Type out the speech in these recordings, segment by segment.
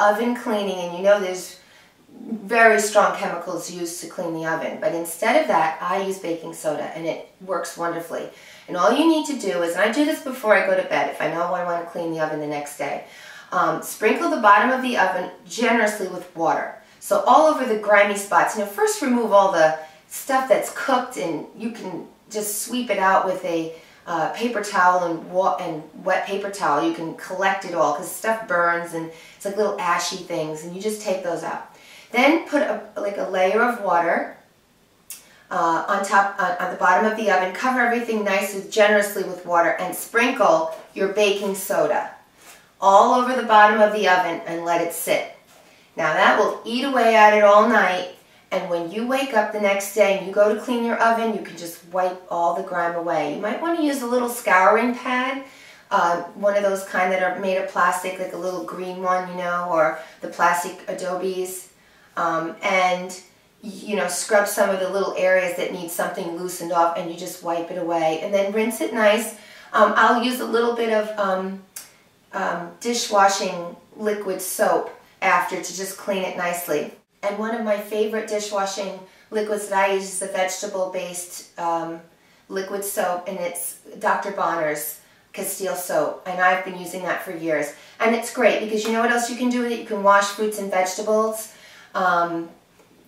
oven cleaning, and you know there's very strong chemicals used to clean the oven, but instead of that I use baking soda, and it works wonderfully. And all you need to do is, and I do this before I go to bed if I know I want to clean the oven the next day, sprinkle the bottom of the oven generously with water. So all over the grimy spots, first remove all the stuff that's cooked, and you can just sweep it out with a paper towel and wet paper towel. You can collect it all because stuff burns and it's like little ashy things, and you just take those out. Then put like a layer of water on the bottom of the oven. Cover everything nicely, generously with water, and sprinkle your baking soda all over the bottom of the oven and let it sit. Now that will eat away at it all night, and when you wake up the next day and you go to clean your oven, you can just wipe all the grime away. You might want to use a little scouring pad, one of those kind that are made of plastic, like a little green one, or the plastic adobes. And scrub some of the little areas that need something loosened off, and you just wipe it away, and then rinse it nice. I'll use a little bit of dishwashing liquid soap after to just clean it nicely. And one of my favorite dishwashing liquids that I use is the vegetable-based liquid soap, and it's Dr. Bronner's Castile soap, and I've been using that for years. And it's great because you know what else you can do with it? You can wash fruits and vegetables.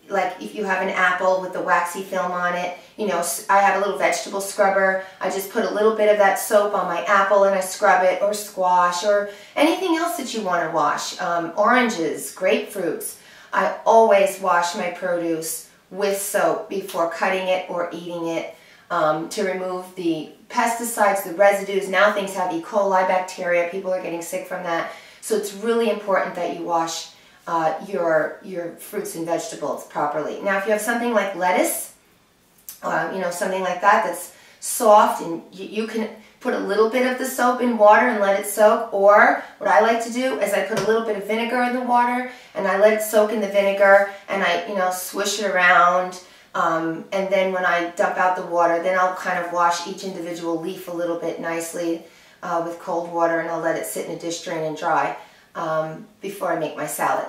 Like if you have an apple with the waxy film on it, I have a little vegetable scrubber. I just put a little bit of that soap on my apple and I scrub it, or squash, or anything else that you want to wash. Oranges, grapefruits. I always wash my produce with soap before cutting it or eating it to remove the pesticides, the residues. Now things have E. coli bacteria. People are getting sick from that. So it's really important that you wash your fruits and vegetables properly. Now if you have something like lettuce, something like that that's soft, and you can put a little bit of the soap in water and let it soak, or what I like to do is I put a little bit of vinegar in the water and I let it soak in the vinegar, and I swish it around, and then when I dump out the water, then I'll kind of wash each individual leaf a little bit nicely with cold water, and I'll let it sit in a dish drain and dry before I make my salad.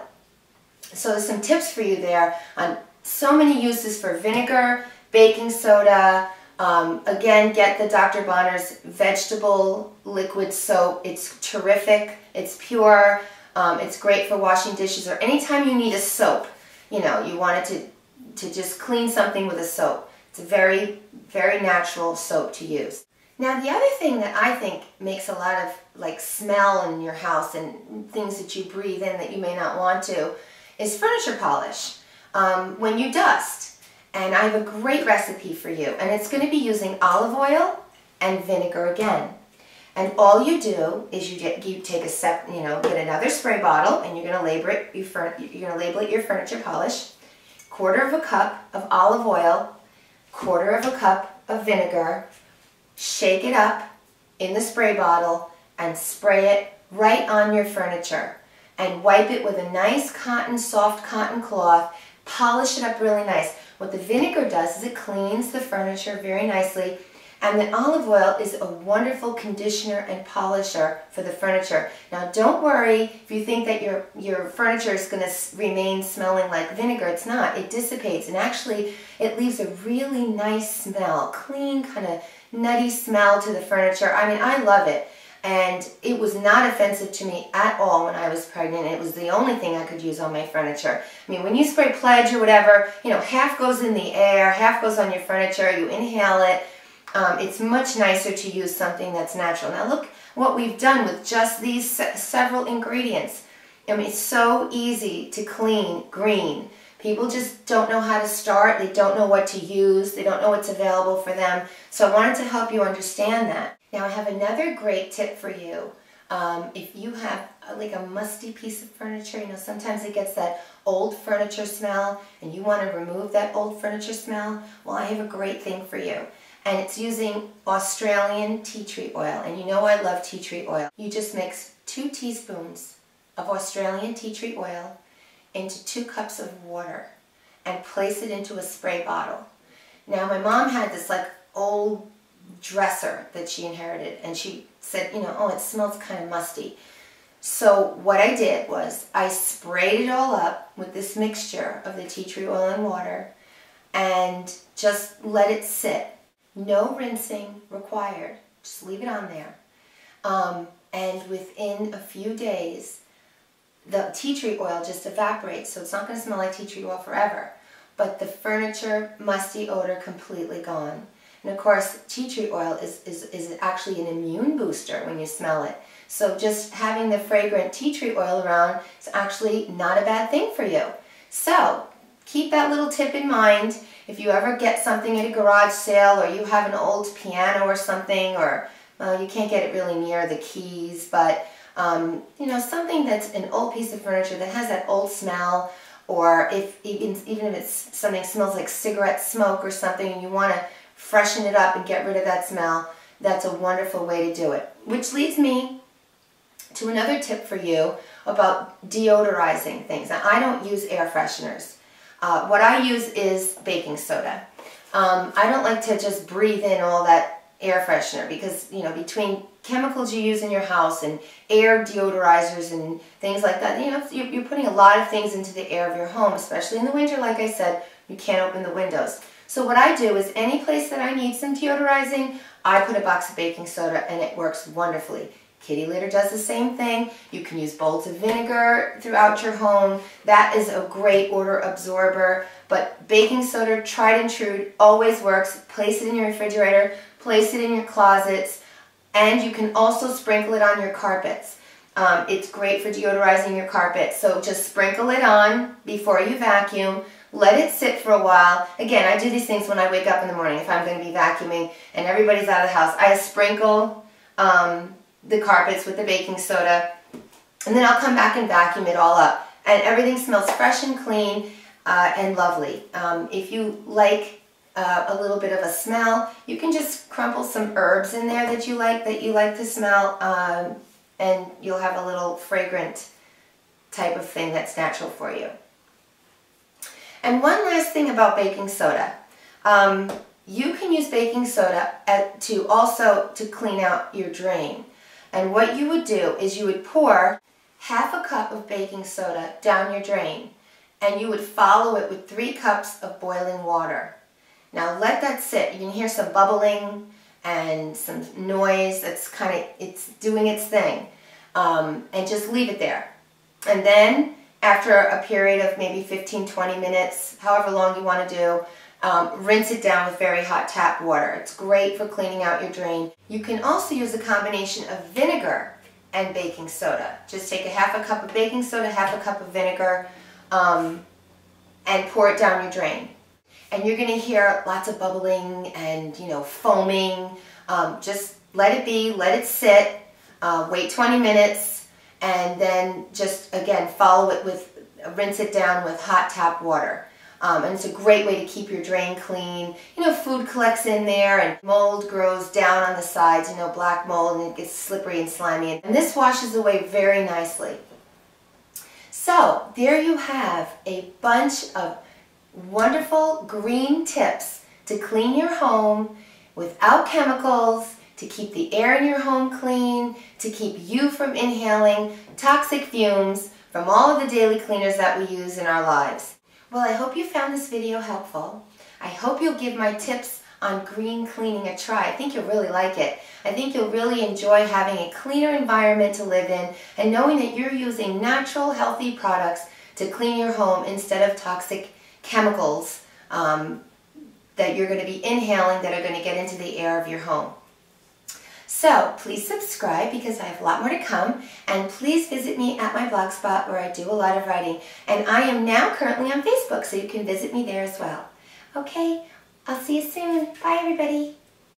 So there's some tips for you there on so many uses for vinegar, baking soda. Again, get the Dr. Bronner's vegetable liquid soap. It's terrific. It's pure. It's great for washing dishes, or anytime you need a soap. You want it to just clean something with a soap. It's a very, very natural soap to use. Now the other thing that I think makes a lot of smell in your house and things that you breathe in that you may not want to is furniture polish. When you dust. And I have a great recipe for you, and it's going to be using olive oil and vinegar again. And all you do is you take get another spray bottle, and you're going to label it your furniture polish. 1/4 cup of olive oil, 1/4 cup of vinegar. Shake it up in the spray bottle and spray it right on your furniture, and wipe it with a nice soft cotton cloth. Polish it up really nice. What the vinegar does is it cleans the furniture very nicely, and the olive oil is a wonderful conditioner and polisher for the furniture. Now don't worry if you think that your furniture is going to remain smelling like vinegar. It's not. It dissipates, and actually it leaves a really nice smell, clean, kind of nutty smell to the furniture. I mean, I love it. And it was not offensive to me at all when I was pregnant. It was the only thing I could use on my furniture. I mean, when you spray Pledge or whatever, half goes in the air, half goes on your furniture, you inhale it. It's much nicer to use something that's natural. Now look what we've done with just these several ingredients. I mean, it's so easy to clean green. People just don't know how to start. They don't know what to use. They don't know what's available for them. So I wanted to help you understand that. Now I have another great tip for you. If you have a musty piece of furniture, sometimes it gets that old furniture smell, and you want to remove that old furniture smell, well, I have a great thing for you. And it's using Australian tea tree oil. And you know I love tea tree oil. You just mix 2 teaspoons of Australian tea tree oil into 2 cups of water and place it into a spray bottle. Now my mom had this old dresser that she inherited, and she said, oh, it smells kind of musty. So what I did was I sprayed it all up with this mixture of the tea tree oil and water and just let it sit. No rinsing required. Just leave it on there. And within a few days, the tea tree oil just evaporates, so it's not going to smell like tea tree oil forever. But the furniture, musty odor completely gone. And of course, tea tree oil is actually an immune booster when you smell it. So just having the fragrant tea tree oil around is actually not a bad thing for you. So keep that little tip in mind. If you ever get something at a garage sale, or you have an old piano or something, or you can't get it really near the keys, but you know, something that's an old piece of furniture that has that old smell, or even if it's something that smells like cigarette smoke or something, and you want to freshen it up and get rid of that smell, that's a wonderful way to do it. Which leads me to another tip for you about deodorizing things. Now, I don't use air fresheners. What I use is baking soda. I don't like to just breathe in all that air freshener because, you know, between chemicals you use in your house and air deodorizers and things like that, you know, you're putting a lot of things into the air of your home, especially in the winter. Like I said, you can't open the windows. So what I do is any place that I need some deodorizing, I put a box of baking soda and it works wonderfully. Kitty litter does the same thing. You can use bowls of vinegar throughout your home. That is a great odor absorber. But baking soda, tried and true, always works. Place it in your refrigerator, place it in your closets, and you can also sprinkle it on your carpets. It's great for deodorizing your carpet. So just sprinkle it on before you vacuum. Let it sit for a while. Again, I do these things when I wake up in the morning if I'm going to be vacuuming and everybody's out of the house. I sprinkle the carpets with the baking soda, and then I'll come back and vacuum it all up. And everything smells fresh and clean and lovely. If you like a little bit of a smell, you can just crumple some herbs in there that you like to smell, and you'll have a little fragrant type of thing that's natural for you. And one last thing about baking soda. You can use baking soda to clean out your drain. And what you would do is you would pour half a cup of baking soda down your drain, and you would follow it with 3 cups of boiling water. Now let that sit. You can hear some bubbling and some noise. It's doing its thing. And just leave it there. And then after a period of maybe 15-20 minutes, however long you want to do, rinse it down with very hot tap water. It's great for cleaning out your drain. You can also use a combination of vinegar and baking soda. Just take half a cup of baking soda, half a cup of vinegar, and pour it down your drain. And you're going to hear lots of bubbling and, you know, foaming. Just let it be, let it sit, wait 20 minutes, and then just, again, rinse it down with hot tap water. And it's a great way to keep your drain clean. You know, food collects in there and mold grows down on the sides, you know, black mold, and it gets slippery and slimy. And this washes away very nicely. So there you have a bunch of wonderful green tips to clean your home without chemicals, to keep the air in your home clean, to keep you from inhaling toxic fumes from all of the daily cleaners that we use in our lives. Well, I hope you found this video helpful. I hope you'll give my tips on green cleaning a try. I think you'll really like it. I think you'll really enjoy having a cleaner environment to live in and knowing that you're using natural, healthy products to clean your home instead of toxic chemicals that you're going to be inhaling that are going to get into the air of your home. So please subscribe because I have a lot more to come, and please visit me at my blogspot where I do a lot of writing, and I am now currently on Facebook, so you can visit me there as well. Okay, I'll see you soon. Bye everybody.